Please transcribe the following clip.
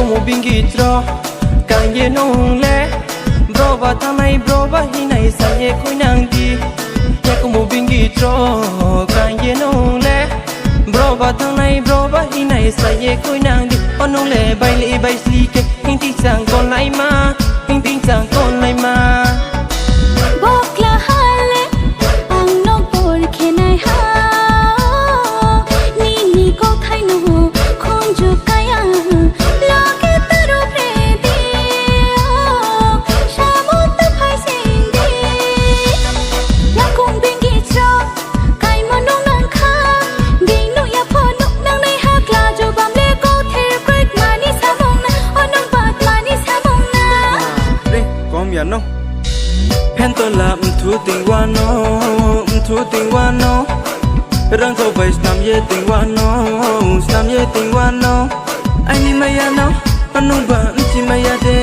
como bingitro kanye nong le bro ba thanai bro ba hi nai sa ye khoi nang di ya como bingitro kanye nong le bro ba thanai bro ba hi nai sa ye khoi nang di onong le bai sli ke hin ti sang kon lai ma hin ti sang kon lai ma bokla hale ang no por khenai ha ni ko thai no khon ju kaya lage taru pre di shamot ta phai sing di ya kong bingi cho kai monong nang kha ding no ya pho no nang nai ha kla jo bam le ko ther break mani samong na onong bat mani samong na re kom ya no pen to la thu ting wa no thu ting wa no rang ko bai snam ye ting wa no snam ye ting wa no ai ni ma ya no anu ba chi ma ya de